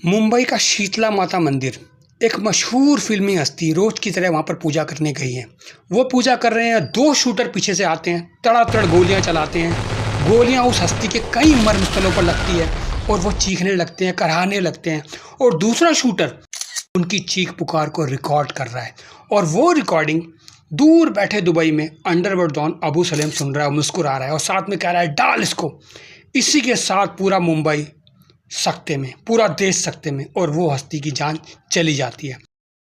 मुंबई का शीतला माता मंदिर, एक मशहूर फिल्मी हस्ती रोज की तरह वहाँ पर पूजा करने गई है। वो पूजा कर रहे हैं, दो शूटर पीछे से आते हैं, तड़ातड़ गोलियां चलाते हैं। गोलियां उस हस्ती के कई मर्मस्थलों पर लगती है और वो चीखने लगते हैं, कराहने लगते हैं। और दूसरा शूटर उनकी चीख पुकार को रिकॉर्ड कर रहा है और वो रिकॉर्डिंग दूर बैठे दुबई में अंडरवर्ल्ड डॉन अबू सलेम सुन रहा है, मुस्कुरा रहा है और साथ में कह रहा है, डाल इसको। इसी के साथ पूरा मुंबई सकते में, पूरा देश सकते में, और वो हस्ती की जान चली जाती है।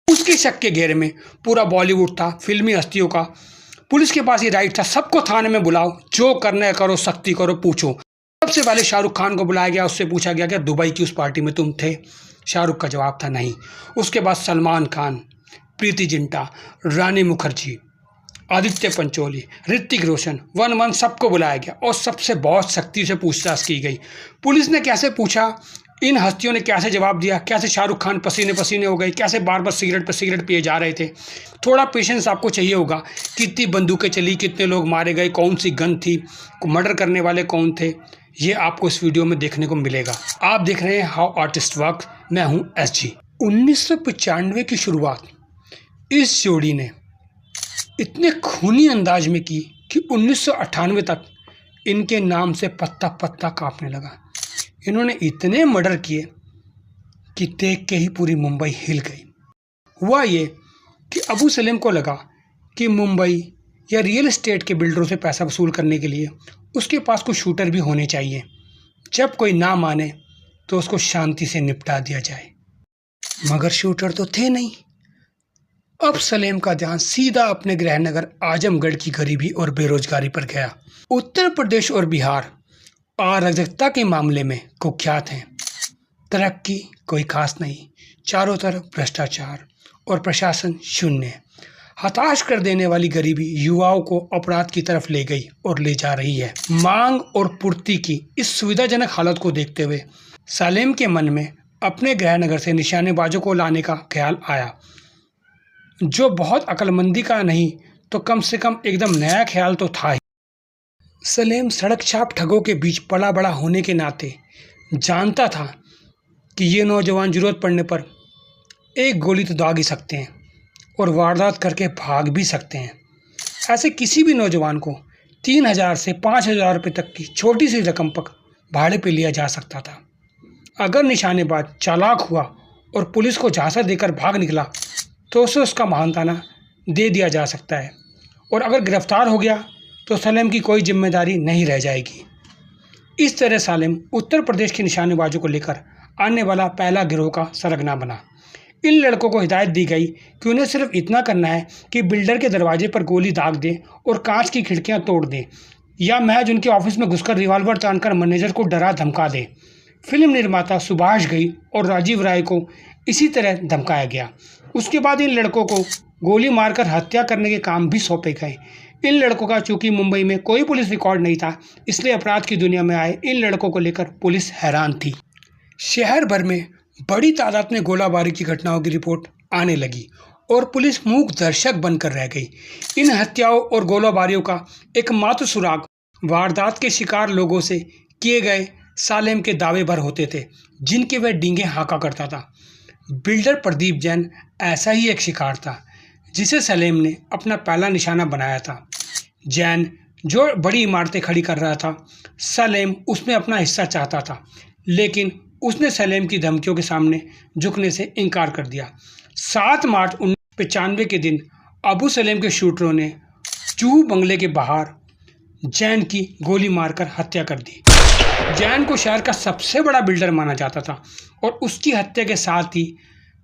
उसके शक के घेरे में पूरा बॉलीवुड था, फिल्मी हस्तियों का। पुलिस के पास ये राइट था, सबको थाने में बुलाओ, जो करना है करो, सख्ती करो, पूछो। सबसे पहले शाहरुख खान को बुलाया गया, उससे पूछा गया कि दुबई की उस पार्टी में तुम थे? शाहरुख का जवाब था नहीं। उसके बाद सलमान खान, प्रीति जिंटा, रानी मुखर्जी, आदित्य पंचोली, ऋतिक रोशन, वन सबको बुलाया गया और सबसे बहुत सख्ती से पूछताछ की गई। पुलिस ने कैसे पूछा, इन हस्तियों ने कैसे जवाब दिया, कैसे शाहरुख खान पसीने पसीने हो गए, कैसे बार बार सिगरेट पर सिगरेट पिए जा रहे थे। थोड़ा पेशेंस आपको चाहिए होगा। कितनी बंदूकें चली, कितने लोग मारे गए, कौन सी गन थी, मर्डर करने वाले कौन थे, ये आपको इस वीडियो में देखने को मिलेगा। आप देख रहे हैं हाउ आर्टिस्ट वर्क। मैं हूँ SG। 1995 की शुरुआत इस जोड़ी ने इतने खूनी अंदाज में की कि 1998 तक इनके नाम से पत्ता पत्ता कांपने लगा। इन्होंने इतने मर्डर किए कि देख के ही पूरी मुंबई हिल गई। हुआ ये कि अबू सलेम को लगा कि मुंबई या रियल एस्टेट के बिल्डरों से पैसा वसूल करने के लिए उसके पास कुछ शूटर भी होने चाहिए। जब कोई ना माने तो उसको शांति से निपटा दिया जाए। मगर शूटर तो थे नहीं। अब सलेम का ध्यान सीधा अपने गृहनगर आजमगढ़ की गरीबी और बेरोजगारी पर गया। उत्तर प्रदेश और बिहार अराजकता के मामले में कुख्यात हैं। तरक्की कोई खास नहीं, चारों तरफ भ्रष्टाचार और प्रशासन शून्य। हताश कर देने वाली गरीबी युवाओं को अपराध की तरफ ले गई और ले जा रही है। मांग और पूर्ति की इस सुविधाजनक हालत को देखते हुए सलेम के मन में अपने गृहनगर से निशानेबाजों को लाने का ख्याल आया, जो बहुत अक्लमंदी का नहीं तो कम से कम एकदम नया ख्याल तो था ही। सलेम सड़क छाप ठगों के बीच पला बड़ा होने के नाते जानता था कि ये नौजवान जरूरत पड़ने पर एक गोली तो दाग ही सकते हैं और वारदात करके भाग भी सकते हैं। ऐसे किसी भी नौजवान को 3000 से 5000 रुपये तक की छोटी सी रकम पर भाड़े पे लिया जा सकता था। अगर निशानेबाज चालाक हुआ और पुलिस को झांसा देकर भाग निकला तो उसे उसका महानताना दे दिया जा सकता है, और अगर गिरफ्तार हो गया तो सलेम की कोई जिम्मेदारी नहीं रह जाएगी। इस तरह सलेम उत्तर प्रदेश के निशानेबाजों को लेकर आने वाला पहला गिरोह का सरगना बना। इन लड़कों को हिदायत दी गई कि उन्हें सिर्फ इतना करना है कि बिल्डर के दरवाजे पर गोली दाग दें और कांच की खिड़कियां तोड़ दें, या महज उनके ऑफिस में घुसकर रिवॉल्वर तानकर मैनेजर को डरा धमका दें। फिल्म निर्माता सुभाष घई और राजीव राय को इसी तरह धमकाया गया। उसके बाद इन लड़कों को गोली मारकर हत्या करने के काम भी सौंपे गए। इन लड़कों का चूंकि मुंबई में कोई पुलिस रिकॉर्ड नहीं था, इसलिए अपराध की दुनिया में आए इन लड़कों को लेकर पुलिस हैरान थी। शहर भर में बड़ी तादाद में गोलाबारी की घटनाओं की रिपोर्ट आने लगी और पुलिस मूक दर्शक बनकर रह गई। इन हत्याओं और गोलाबारियों का एकमात्र सुराग वारदात के शिकार लोगों से किए गए सलेम के दावे भर होते थे, जिनके वह डींगे हाँका करता था। बिल्डर प्रदीप जैन ऐसा ही एक शिकार था जिसे सलेम ने अपना पहला निशाना बनाया था। जैन जो बड़ी इमारतें खड़ी कर रहा था, सलेम उसमें अपना हिस्सा चाहता था, लेकिन उसने सलेम की धमकियों के सामने झुकने से इनकार कर दिया। 7 मार्च 1995 के दिन अबू सलेम के शूटरों ने जूहू बंगले के बाहर जैन की गोली मारकर हत्या कर दी। जैन को शहर का सबसे बड़ा बिल्डर माना जाता था और उसकी हत्या के साथ ही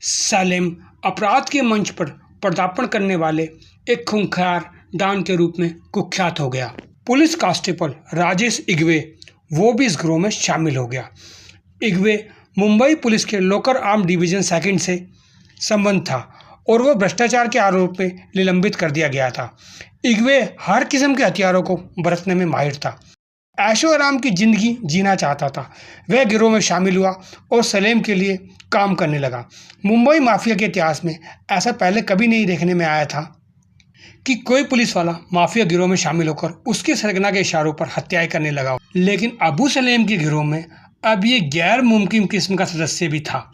सलेम अपराध के मंच पर पदार्पण करने वाले एक खूंखार डॉन के रूप में कुख्यात हो गया। पुलिस कांस्टेबल राजेश इग्वे वो भी इस गिरोह में शामिल हो गया। इग्वे मुंबई पुलिस के लोकर आर्म डिवीजन 2 से संबंध था और वो भ्रष्टाचार के आरोप में निलंबित कर दिया गया था। इग्वे हर किस्म के हथियारों को बरतने में माहिर था। ऐशो आराम की जिंदगी जीना चाहता था। वह गिरोह में शामिल हुआ और सलेम के लिए काम करने लगा। मुंबई माफिया के इतिहास में ऐसा पहले कभी नहीं देखने में आया था कि कोई पुलिस वाला माफिया गिरोह में शामिल होकर उसके सरगना के इशारों पर हत्याएं करने लगा। लेकिन अबू सलेम के गिरोह में अब ये गैर मुमकिन किस्म का सदस्य भी था।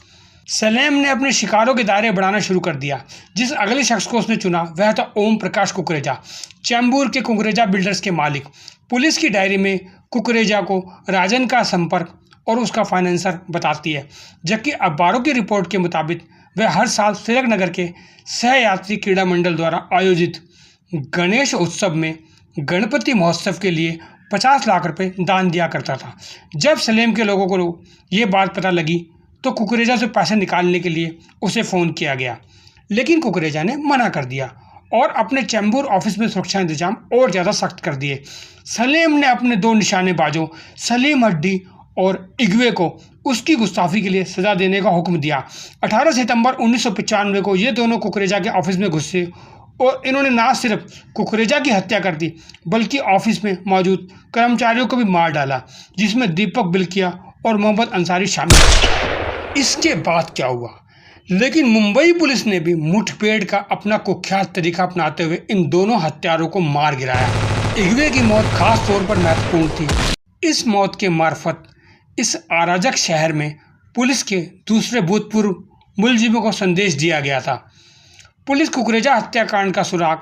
सलेम ने अपने शिकारों के दायरे बढ़ाना शुरू कर दिया। जिस अगले शख्स को उसने चुना वह था ओम प्रकाश कुकरेजा, चैम्बूर के कुकरेजा बिल्डर्स के मालिक। पुलिस की डायरी में कुकरेजा को राजन का संपर्क और उसका फाइनेंसर बताती है, जबकि अखबारों की रिपोर्ट के मुताबिक वह हर साल तिलक नगर के सहयात्री क्रीड़ा मंडल द्वारा आयोजित गणेश उत्सव में गणपति महोत्सव के लिए 50 लाख रुपए दान दिया करता था। जब सलेम के लोगों को ये बात पता लगी तो कुकरेजा से पैसे निकालने के लिए उसे फ़ोन किया गया, लेकिन कुकरेजा ने मना कर दिया और अपने चैम्बूर ऑफिस में सुरक्षा इंतजाम और ज़्यादा सख्त कर दिए। सलेम ने अपने 2 निशानेबाजों सलीम हड्डी और इग्वे को उसकी गुस्ताखी के लिए सज़ा देने का हुक्म दिया। 18 सितंबर 1995 को ये दोनों कुकरेजा के ऑफिस में घुसे और इन्होंने न सिर्फ कुकरेजा की हत्या कर दी बल्कि ऑफिस में मौजूद कर्मचारियों को भी मार डाला, जिसमें दीपक बिल्किया और मोहम्मद अंसारी शामिल थे। इसके बाद क्या हुआ? लेकिन मुंबई पुलिस ने भी मुठभेड़ का अपना कुख्यात तरीका अपनाते हुए इन दोनों हत्यारों को मार गिराया। इग्वे की मौत खास तौर पर महत्वपूर्ण थी। इस मौत के मार्फत इस अराजक शहर में पुलिस के दूसरे भूतपूर्व मुलजिमों को संदेश दिया गया था। पुलिस कुकरेजा हत्याकांड का सुराग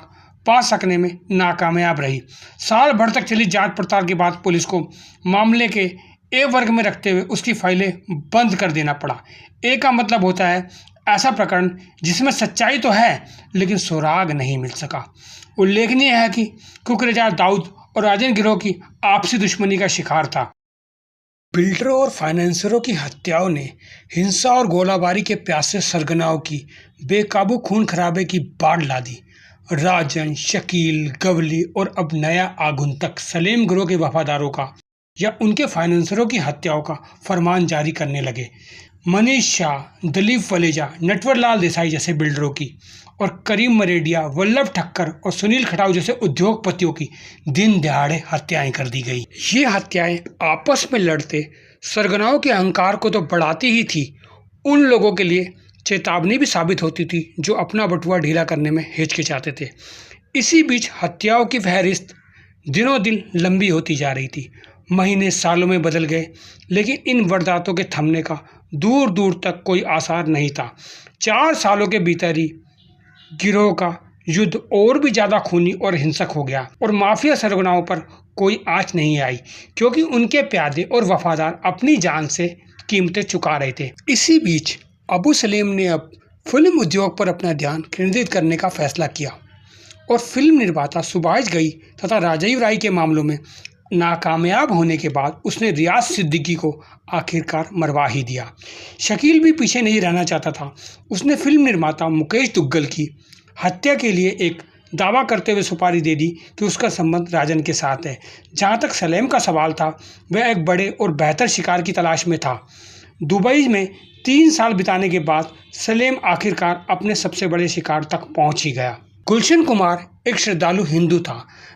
पा सकने में नाकामयाब रही। साल भर तक चली जांच पड़ताल के बाद पुलिस को मामले के ए वर्ग में रखते हुए उसकी फाइलें बंद कर देना पड़ा। ए का मतलब होता है ऐसा प्रकरण जिसमें सच्चाई तो है लेकिन सुराग नहीं मिल सका। उल्लेखनीय है कि कुकरेजा दाऊद और राजन गिरोह की आपसी दुश्मनी का शिकार था। बिल्डरों और फाइनेंसरों की हत्याओं ने हिंसा और गोलाबारी के प्यासे सरगनाओं की बेकाबू खून खराबे की बाढ़ ला दी। राजन, शकील, गवली और अब नया आगंतुक सलेम गिरोह के वफादारों का या उनके फाइनेंसरों की हत्याओं का फरमान जारी करने लगे। मनीष शाह, दिलीप वलेजा, नटवरलाल देसाई जैसे बिल्डरों की और करीम मरेडिया, वल्लभ ठक्कर और सुनील खटाऊ जैसे उद्योगपतियों की दिन दहाड़े हत्याएं कर दी गई। ये हत्याएं आपस में लड़ते सरगनाओं के अहंकार को तो बढ़ाती ही थी, उन लोगों के लिए चेतावनी भी साबित होती थी जो अपना बटुआ ढीला करने में हिचकिचाते थे। इसी बीच हत्याओं की फहरिस्त दिनों दिन लंबी होती जा रही थी। महीने सालों में बदल गए लेकिन इन वारदातों के थमने का दूर दूर तक कोई आसार नहीं था। 4 सालों के भीतर ही गिरोह का युद्ध और भी ज़्यादा खूनी और हिंसक हो गया और माफिया सरगनाओं पर कोई आँच नहीं आई, क्योंकि उनके प्यादे और वफादार अपनी जान से कीमतें चुका रहे थे। इसी बीच अबू सलेम ने अब फिल्म उद्योग पर अपना ध्यान केंद्रित करने का फैसला किया और फिल्म निर्माता सुभाष घई तथा राजीव राय के मामलों में नाकामयाब होने के बाद उसने रियाज सिद्दीकी को आखिरकार मरवा ही दिया। शकील भी पीछे नहीं रहना चाहता था। उसने फिल्म निर्माता मुकेश दुग्गल की हत्या के लिए एक दावा करते हुए सुपारी दे दी कि उसका संबंध राजन के साथ है। जहां तक सलेम का सवाल था, वह एक बड़े और बेहतर शिकार की तलाश में था। दुबई में 3 साल बिताने के बाद सलेम आखिरकार अपने सबसे बड़े शिकार तक पहुंच ही गया। गुलशन कुमार एक श्रद्धालु हिंदू था।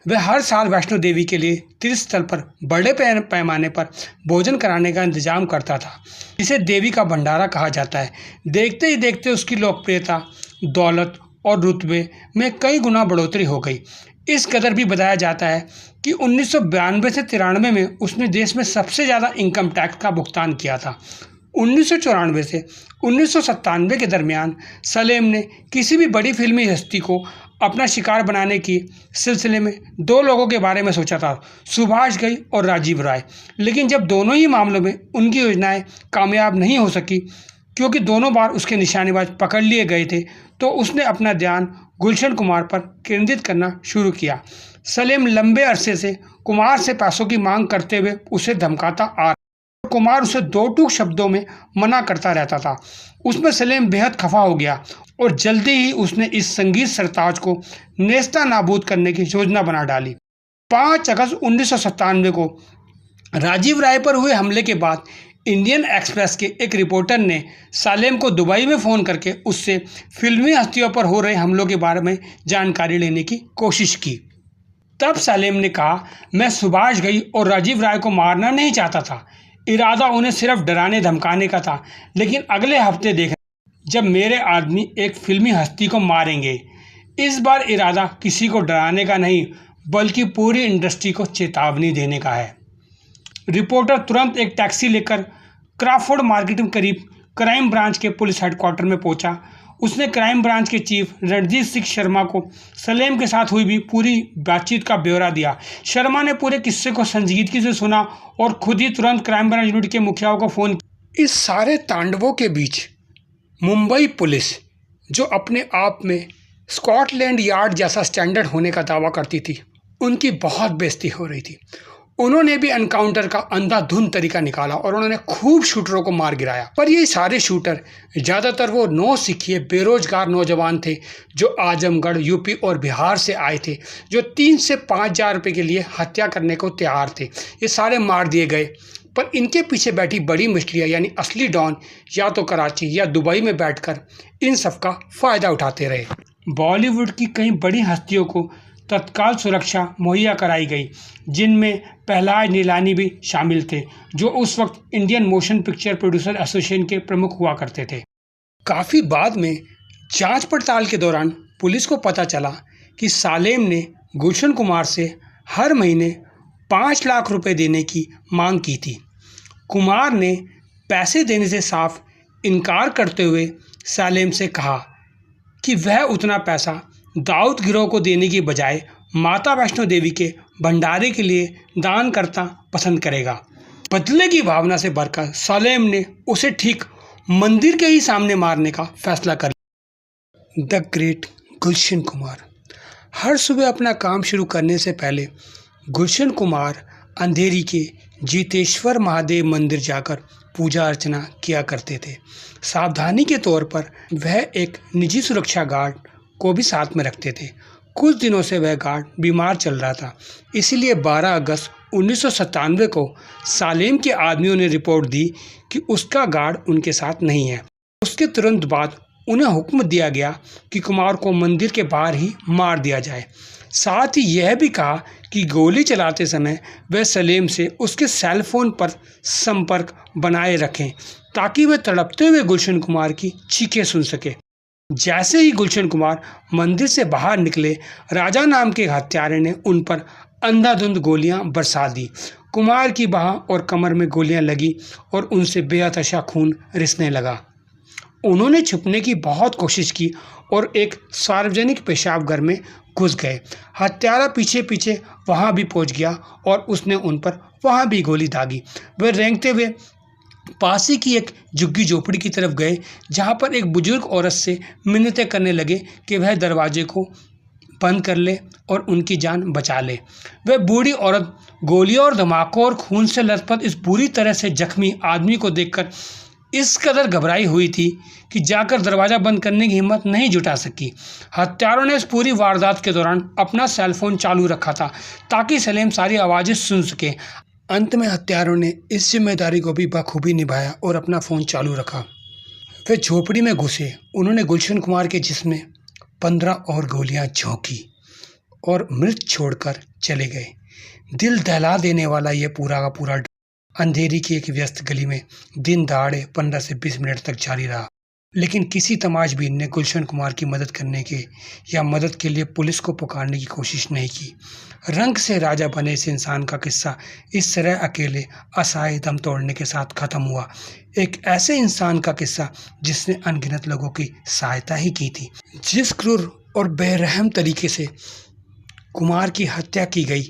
वह हर साल वैष्णो देवी के लिए तीर्थ स्थल पर बड़े पैमाने पर भोजन कराने का इंतजाम करता था, जिसे देवी का भंडारा कहा जाता है। देखते ही देखते उसकी लोकप्रियता, दौलत और रुतबे में कई गुना बढ़ोतरी हो गई। इस कदर भी बताया जाता है कि 1992 से 93 में उसने देश में सबसे ज़्यादा इनकम टैक्स का भुगतान किया था। 1994 से 1997 के दरमियान सलेम ने किसी भी बड़ी फिल्मी हस्ती को अपना शिकार बनाने की सिलसिले में 2 लोगों के बारे में सोचा था, सुभाष घई और राजीव राय। लेकिन जब दोनों ही मामलों में उनकी योजनाएं कामयाब नहीं हो सकी, क्योंकि दोनों बार उसके निशानेबाज पकड़ लिए गए थे, तो उसने अपना ध्यान गुलशन कुमार पर केंद्रित करना शुरू किया। सलेम लंबे अरसे से कुमार से पैसों की मांग करते हुए उसे धमकाता आ, कुमार उसे 2 टूक शब्दों में मना करता रहता था। उसमें सलेम बेहद खफा हो गया और जल्दी ही उसने इस संगीत सरताज को नेस्ता नाबूद करने की योजना बना डाली। 5 अगस्त 1997 को राजीव राय पर हुए हमले के बाद इंडियन एक्सप्रेस के एक रिपोर्टर ने सलेम को दुबई में फ़ोन करके उससे फिल्मी हस्तियों पर हो रहे हमलों के बारे में जानकारी लेने की कोशिश की। तब सलेम ने कहा, मैं सुभाष घई और राजीव राय को मारना नहीं चाहता था, इरादा उन्हें सिर्फ डराने धमकाने का था। लेकिन अगले हफ्ते देखना जब मेरे आदमी एक फिल्मी हस्ती को मारेंगे। इस बार इरादा किसी को डराने का नहीं बल्कि पूरी इंडस्ट्री को चेतावनी देने का है। रिपोर्टर तुरंत एक टैक्सी लेकर क्राफोर्ड मार्केट में करीब क्राइम ब्रांच के पुलिस हेडक्वार्टर में पहुंचा। उसने क्राइम ब्रांच के चीफ रणजीत सिंह शर्मा को सलेम के साथ हुई भी पूरी बातचीत का ब्यौरा दिया। शर्मा ने पूरे किस्से को संजीदगी से सुना और खुद ही तुरंत क्राइम ब्रांच यूनिट के मुखियाओं को फ़ोन किया। इस सारे तांडवों के बीच मुंबई पुलिस, जो अपने आप में स्कॉटलैंड यार्ड जैसा स्टैंडर्ड होने का दावा करती थी, उनकी बहुत बेइज्जती हो रही थी। उन्होंने भी एनकाउंटर का अंधाधुंध तरीका निकाला और उन्होंने खूब शूटरों को मार गिराया। पर ये सारे शूटर ज़्यादातर वो नौसिखिए बेरोजगार नौजवान थे जो आजमगढ़, यूपी और बिहार से आए थे, जो 3 से 5 हज़ार रुपये के लिए हत्या करने को तैयार थे। ये सारे मार दिए गए। पर इनके पीछे बैठी बड़ी मछलियाँ यानी असली डॉन या तो कराची या दुबई में बैठकर इन सब का फ़ायदा उठाते रहे। बॉलीवुड की कई बड़ी हस्तियों को तत्काल सुरक्षा मुहैया कराई गई, जिनमें प्रहलाद नीलानी भी शामिल थे, जो उस वक्त Indian motion picture producer association के प्रमुख हुआ करते थे। काफ़ी बाद में जांच पड़ताल के दौरान पुलिस को पता चला कि सालेम ने गुलशन कुमार से हर महीने 5 लाख रुपए देने की मांग की थी। कुमार ने पैसे देने से साफ इनकार करते हुए सालेम से कहा कि वह उतना पैसा दाऊद गिरोह को देने की बजाय माता वैष्णो देवी के भंडारे के लिए दान करना पसंद करेगा। बदले की भावना से भरकर सालेम ने उसे ठीक मंदिर के ही सामने मारने का फैसला कर लिया। The great Gulshan Kumar. हर सुबह अपना काम शुरू करने से पहले गुलशन कुमार अंधेरी के जीतेश्वर महादेव मंदिर जाकर पूजा अर्चना किया करते थे। सावधानी के तौर पर वह एक निजी सुरक्षा गार्ड को भी साथ में रखते थे। कुछ दिनों से वह गार्ड बीमार चल रहा था, इसीलिए 12 अगस्त 1997 को सालेम के आदमियों ने रिपोर्ट दी कि उसका गार्ड उनके साथ नहीं है। उसके तुरंत बाद उन्हें हुक्म दिया गया कि कुमार को मंदिर के बाहर ही मार दिया जाए। साथ ही यह भी कहा कि गोली चलाते समय वह सलेम से उसके सेल फोन पर संपर्क बनाए रखें ताकि वह तड़पते हुए गुलशन कुमार की चीखें सुन सके। जैसे ही गुलशन कुमार मंदिर से बाहर निकले, राजा नाम के हत्यारे ने उन पर अंधाधुंध गोलियां बरसा दी। कुमार की बाह और कमर में गोलियां लगी और उनसे बेतहाशा खून रिसने लगा। उन्होंने छुपने की बहुत कोशिश की और एक सार्वजनिक पेशाब घर में घुस गए। हत्यारा पीछे पीछे वहां भी पहुंच गया और उसने उन पर वहां भी गोली दागी। वे रेंगते हुए पास ही की एक झुग्गी झोपड़ी की तरफ गए, जहां पर एक बुजुर्ग औरत से मिन्नतें करने लगे कि वह दरवाजे को बंद कर ले और उनकी जान बचा ले। वह बूढ़ी औरत गोलियों और धमाकों और खून से लथपथ इस बुरी तरह से जख्मी आदमी को देखकर इस कदर घबराई हुई थी कि जाकर दरवाज़ा बंद करने की हिम्मत नहीं जुटा सकी। हत्यारों ने इस पूरी वारदात के दौरान अपना सेलफोन चालू रखा था ताकि सलेम सारी आवाज़ें सुन सके। अंत में हत्यारों ने इस जिम्मेदारी को भी बखूबी निभाया और अपना फ़ोन चालू रखा। वे झोपड़ी में घुसे। उन्होंने गुलशन कुमार के जिस्म में 15 और गोलियां झोंकी और मृत छोड़कर चले गए। दिल दहला देने वाला ये पूरा का पूरा अंधेरी की एक व्यस्त गली में दिन दहाड़े 15 से 20 मिनट तक जारी रहा। लेकिन किसी तमाशबीन ने गुलशन कुमार की मदद करने के या मदद के लिए पुलिस को पुकारने की कोशिश नहीं की। रंग से राजा बने इस इंसान का किस्सा इस तरह अकेले असहाय दम तोड़ने के साथ ख़त्म हुआ। एक ऐसे इंसान का किस्सा जिसने अनगिनत लोगों की सहायता ही की थी। जिस क्रूर और बेरहम तरीके से कुमार की हत्या की गई,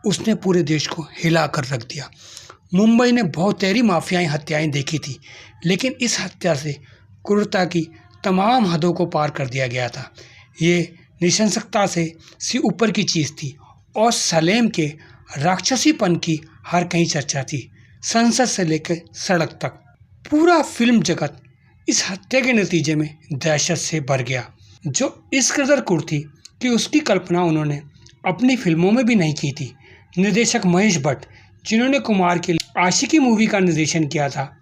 उसने पूरे देश को हिला कर रख दिया। मुंबई ने बहुतेरी माफियाई हत्याएं देखी थी, लेकिन इस हत्या से क्रूरता की तमाम हदों को पार कर दिया गया था। ये नृशंसकता से ऊपर की चीज़ थी और सलेम के राक्षसीपन की हर कहीं चर्चा थी। संसद से लेकर सड़क तक पूरा फिल्म जगत इस हत्या के नतीजे में दहशत से भर गया, जो इस कदर क्रूर थी कि उसकी कल्पना उन्होंने अपनी फिल्मों में भी नहीं की थी। निर्देशक महेश भट्ट, जिन्होंने कुमार के लिए आशिकी मूवी का निर्देशन किया था,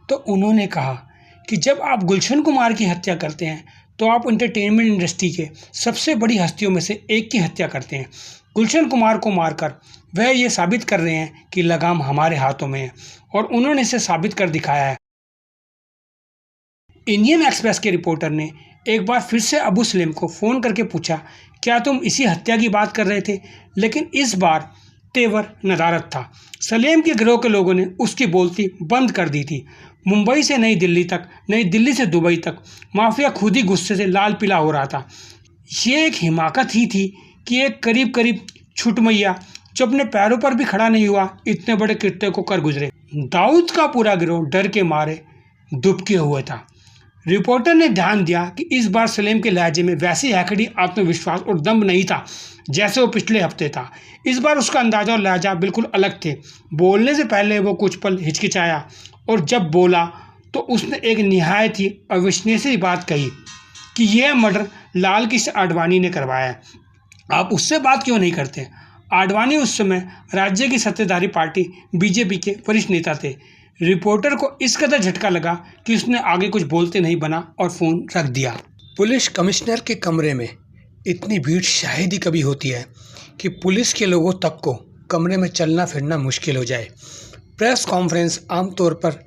तो उन्होंने कहा कि जब आप गुलशन कुमार की हत्या करते हैं तो आप एंटरटेनमेंट इंडस्ट्री के सबसे बड़ी हस्तियों में से एक की हत्या करते हैं। गुलशन कुमार को मारकर वह ये साबित कर रहे हैं कि लगाम हमारे हाथों में है, और उन्होंने इसे साबित कर दिखाया है। इंडियन एक्सप्रेस के रिपोर्टर ने एक बार फिर से अबू सलेम को फ़ोन करके पूछा, क्या तुम इसी हत्या की बात कर रहे थे? लेकिन इस बार तेवर नदारत था। सलेम के गिरोह के लोगों ने उसकी बोलती बंद कर दी थी। मुंबई से नई दिल्ली तक, नई दिल्ली से दुबई तक माफिया खुद ही गुस्से से लाल पीला हो रहा था। ये एक हिमाकत ही थी कि एक करीब करीब छुटमैया जो अपने पैरों पर भी खड़ा नहीं हुआ इतने बड़े कृत्य को कर गुजरे। दाऊद का पूरा गिरोह डर के मारे दुबके हुए था। रिपोर्टर ने ध्यान दिया कि इस बार सलीम के लहजे में वैसी हैकड़ी आत्मविश्वास और दम्भ नहीं था जैसे वो पिछले हफ्ते था। इस बार उसका अंदाजा और लहजा बिल्कुल अलग थे। बोलने से पहले वो कुछ पल हिचकिचाया और जब बोला तो उसने एक निहायत ही अविश्वसनीय बात कही कि यह मर्डर लाल कृष्ण आडवाणी ने करवाया है। आप उससे बात क्यों नहीं करते? आडवाणी उस समय राज्य की सत्ताधारी पार्टी बीजेपी के वरिष्ठ नेता थे। रिपोर्टर को इस कदर झटका लगा कि उसने आगे कुछ बोलते नहीं बना और फ़ोन रख दिया। पुलिस कमिश्नर के कमरे में इतनी भीड़ शायद ही कभी होती है कि पुलिस के लोगों तक को कमरे में चलना फिरना मुश्किल हो जाए। प्रेस कॉन्फ्रेंस आमतौर पर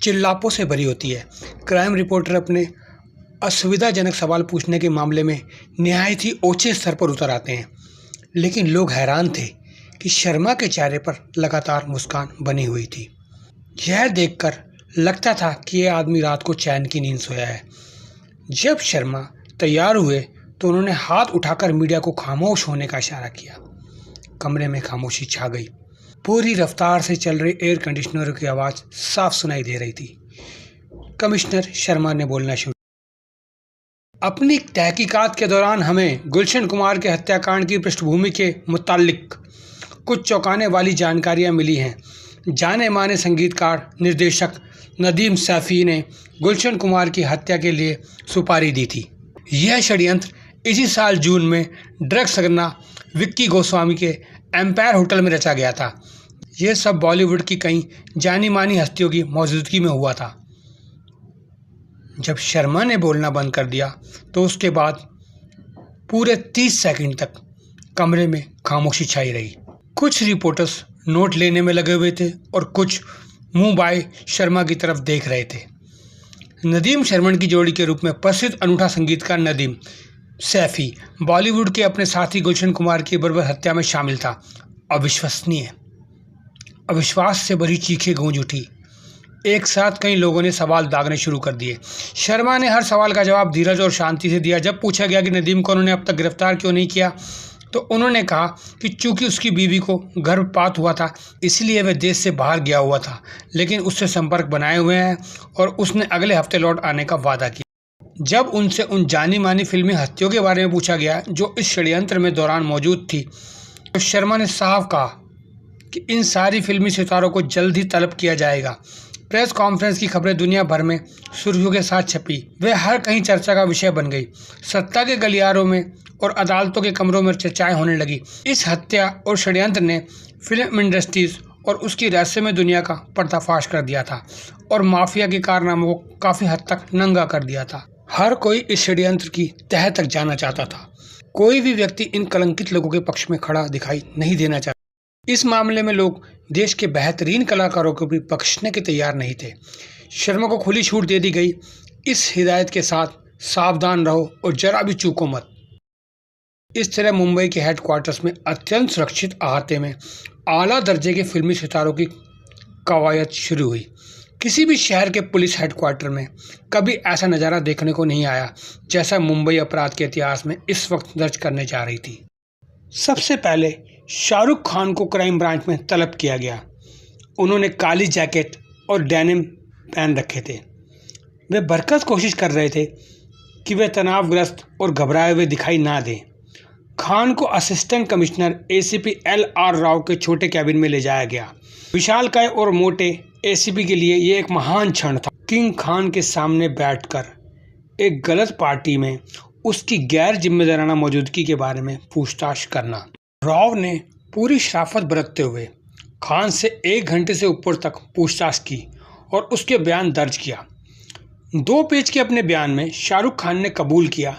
चिल्लापों से भरी होती है। क्राइम रिपोर्टर अपने असुविधाजनक सवाल पूछने के मामले में निहायत ही ऊंचे स्तर पर उतर आते हैं, लेकिन लोग हैरान थे कि शर्मा के चेहरे पर लगातार मुस्कान बनी हुई थी। यह देखकर लगता था कि यह आदमी रात को चैन की नींद सोया है। जब शर्मा तैयार हुए तो उन्होंने हाथ उठाकर मीडिया को खामोश होने का इशारा किया। कमरे में खामोशी छा गई। पूरी रफ्तार से चल रही एयर कंडीशनर की आवाज़ साफ सुनाई दे रही थी। कमिश्नर शर्मा ने बोलना शुरू। अपनी तहकीकात के दौरान हमें गुलशन कुमार के हत्याकांड की पृष्ठभूमि के मुताल्लिक कुछ चौंकाने वाली जानकारियां मिली हैं। जाने माने संगीतकार निर्देशक नदीम सैफ़ी ने गुलशन कुमार की हत्या के लिए सुपारी दी थी। यह षड्यंत्र इसी साल जून में ड्रग्स सरगना विक्की गोस्वामी के एम्पायर होटल में रचा गया था। यह सब बॉलीवुड की कई जानी मानी हस्तियों की मौजूदगी में हुआ था। जब शर्मा ने बोलना बंद कर दिया तो उसके बाद पूरे 30 सेकंड तक कमरे में खामोशी छाई रही। कुछ रिपोर्टर्स नोट लेने में लगे हुए थे और कुछ मुंह बाए शर्मा की तरफ देख रहे थे। नदीम शर्मन की जोड़ी के रूप में प्रसिद्ध अनूठा संगीतकार नदीम सैफ़ी बॉलीवुड के अपने साथी गुलशन कुमार की बर्बर हत्या में शामिल था। अविश्वसनीय, अविश्वास से भरी चीखें गूंज उठी। एक साथ कई लोगों ने सवाल दागने शुरू कर दिए। शर्मा ने हर सवाल का जवाब धीरज और शांति से दिया। जब पूछा गया कि नदीम को उन्होंने अब तक गिरफ्तार क्यों नहीं किया तो उन्होंने कहा कि चूंकि उसकी बीवी को गर्भपात हुआ था इसलिए वह देश से बाहर गया हुआ था, लेकिन उससे संपर्क बनाए हुए हैं और उसने अगले हफ्ते लौट आने का वादा किया। जब उनसे उन जानी मानी फिल्मी हस्तियों के बारे में पूछा गया जो इस षड्यंत्र में दौरान मौजूद थी तो शर्मा ने साफ कहा कि इन सारी फिल्मी सितारों को जल्द ही तलब किया जाएगा। प्रेस कॉन्फ्रेंस की खबरें दुनिया भर में सुर्खियों के साथ छपी। वे हर कहीं चर्चा का विषय बन गई। सत्ता के गलियारों में और अदालतों के कमरों में चर्चाएं होने लगी। इस हत्या और षड्यंत्र ने फिल्म इंडस्ट्रीज और उसकी रहस्यमय दुनिया का पर्दाफाश कर दिया था और माफिया के कारनामों को काफ़ी हद तक नंगा कर दिया था। हर कोई इस षड्यंत्र की तह तक जाना चाहता था। कोई भी व्यक्ति इन कलंकित लोगों के पक्ष में खड़ा दिखाई नहीं देना चाहता। इस मामले में लोग देश के बेहतरीन कलाकारों को भी बख्शने के तैयार नहीं थे। शर्मा को खुली छूट दे दी गई, इस हिदायत के साथ सावधान रहो और जरा भी चूको मत। इस तरह मुंबई के हेडक्वार्टर्स में अत्यंत सुरक्षित अहाते में आला दर्जे के फिल्मी सितारों की कवायद शुरू हुई। किसी भी शहर के पुलिस हेडक्वार्टर में कभी ऐसा नज़ारा देखने को नहीं आया जैसा मुंबई अपराध के इतिहास में इस वक्त दर्ज करने जा रही थी। सबसे पहले शाहरुख खान को क्राइम ब्रांच में तलब किया गया। उन्होंने काली जैकेट और डेनिम पहन रखे थे। वे बरकस कोशिश कर रहे थे कि वे तनावग्रस्त और घबराए हुए दिखाई ना दें। खान को assistant commissioner ACP LR Rao के छोटे कैबिन में ले जाया गया। विशालकाय और मोटे एसीपी के लिए ये एक महान क्षण था। किंग खान के सामने बैठकर एक गलत पार्टी में उसकी गैर जिम्मेदाराना मौजूदगी के बारे में पूछताछ करना। राव ने पूरी शराफत बरतते हुए खान से 1 घंटे से ऊपर तक पूछताछ की और उसके बयान दर्ज किया। 2 पेज के अपने बयान में शाहरुख खान ने कबूल किया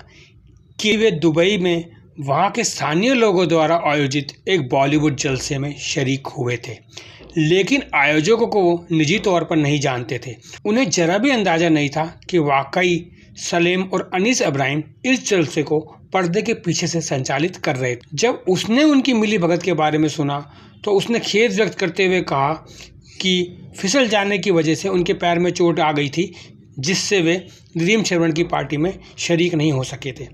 कि वे दुबई में वहां के स्थानीय लोगों द्वारा आयोजित एक बॉलीवुड जलसे में शरीक हुए थे, लेकिन आयोजकों को वो निजी तौर पर नहीं जानते थे। उन्हें जरा भी अंदाज़ा नहीं था कि वाकई सलीम और अनीस इब्राहिम इस जलसे को पर्दे के पीछे से संचालित कर रहे थे। जब उसने उनकी मिली भगत के बारे में सुना तो उसने खेद व्यक्त करते हुए कहा, कि फिसल जाने की वजह से उनके पैर में चोट आ गई थी, जिससे वे ड्रीम 7 की पार्टी में शरीक नहीं हो सके थे।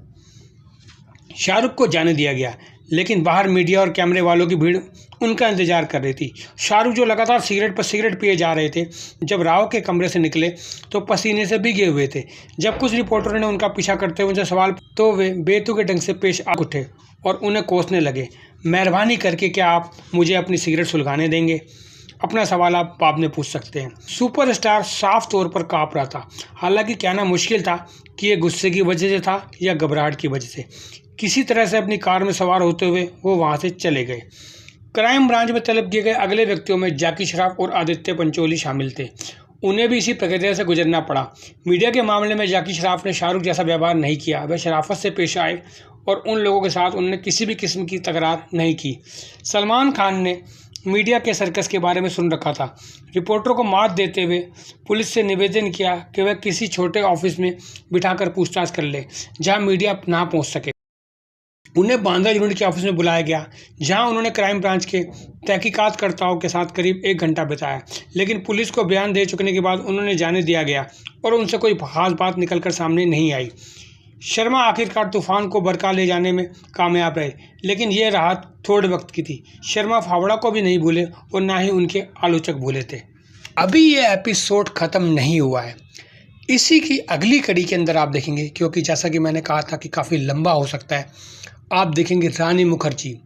शाहरुख को जाने दिया गया, लेकिन बाहर मीडिया और कैमरे वालों की भीड़ उनका इंतजार कर रही थी। शाहरुख जो लगातार सिगरेट पर सिगरेट पिए जा रहे थे, जब राव के कमरे से निकले तो पसीने से भीगे हुए थे। जब कुछ रिपोर्टरों ने उनका पीछा करते हुए उनसे सवाल तो वे बेतुके ढंग से पेश आ उठे और उन्हें कोसने लगे। मेहरबानी करके क्या आप मुझे अपनी सिगरेट सुलगाने देंगे? अपना सवाल आप बाद में पूछ सकते हैं। सुपरस्टार साफ तौर पर काँप रहा था। हालांकि कहना मुश्किल था कि ये गुस्से की वजह से था या घबराहट की वजह से। किसी तरह से अपनी कार में सवार होते हुए वो वहाँ से चले गए। क्राइम ब्रांच में तलब किए गए अगले व्यक्तियों में जैकी श्रॉफ और आदित्य पंचोली शामिल थे। उन्हें भी इसी प्रक्रिया से गुजरना पड़ा। मीडिया के मामले में जैकी श्रॉफ ने शाहरुख जैसा व्यवहार नहीं किया। वे शराफत से पेश आए और उन लोगों के साथ उन्होंने किसी भी किस्म की तकरार नहीं की। सलमान खान ने मीडिया के सर्कस के बारे में सुन रखा था। रिपोर्टरों को मात देते हुए पुलिस से निवेदन किया कि वह किसी छोटे ऑफिस में बिठाकर पूछताछ कर ले, जहां मीडिया ना पहुंच सके। उन्हें बांद्रा यूनिट के ऑफिस में बुलाया गया, जहां उन्होंने क्राइम ब्रांच के तहकीकातकर्ताओं के साथ करीब 1 घंटा बिताया। लेकिन पुलिस को बयान दे चुकने के बाद उन्होंने जाने दिया गया और उनसे कोई खास बात निकलकर सामने नहीं आई। शर्मा आखिरकार तूफान को बरका ले जाने में कामयाब रहे, लेकिन यह राहत थोड़े वक्त की थी। शर्मा फावड़ा को भी नहीं भूले और ना ही उनके आलोचक भूले थे। अभी ये एपिसोड ख़त्म नहीं हुआ है। इसी की अगली कड़ी के अंदर आप देखेंगे, क्योंकि जैसा कि मैंने कहा था कि काफ़ी लंबा हो सकता है, आप देखेंगे रानी मुखर्जी,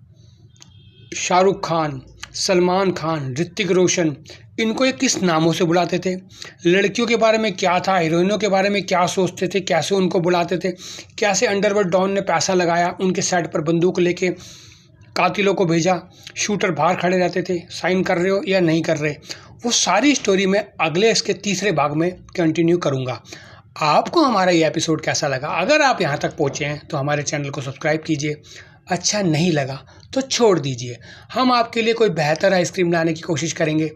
शाहरुख खान, सलमान खान, ऋतिक रोशन, इनको ये किस नामों से बुलाते थे, लड़कियों के बारे में क्या था, हीरोइनों के बारे में क्या सोचते थे, कैसे उनको बुलाते थे, कैसे अंडरवर्ल्ड डॉन ने पैसा लगाया, उनके सेट पर बंदूक लेके कातिलों को भेजा, शूटर बाहर खड़े रहते थे, साइन कर रहे हो या नहीं कर रहे, वो सारी स्टोरी मैं अगले इसके तीसरे भाग में कंटिन्यू करूँगा। आपको हमारा ये एपिसोड कैसा लगा? अगर आप यहाँ तक पहुँचे हैं तो हमारे चैनल को सब्सक्राइब कीजिए। अच्छा नहीं लगा तो छोड़ दीजिए। हम आपके लिए कोई बेहतर आइसक्रीम लाने की कोशिश करेंगे।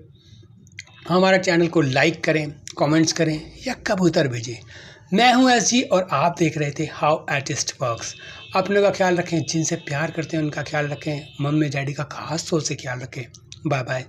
हमारा चैनल को लाइक करें, कमेंट्स करें या कबूतर भेजें। मैं हूं SG और आप देख रहे थे हाउ आर्टिस्ट वर्क्स। अपने का ख्याल रखें, जिनसे प्यार करते हैं उनका ख्याल रखें, मम्मी डैडी का खास तौर से ख्याल रखें। Bye bye.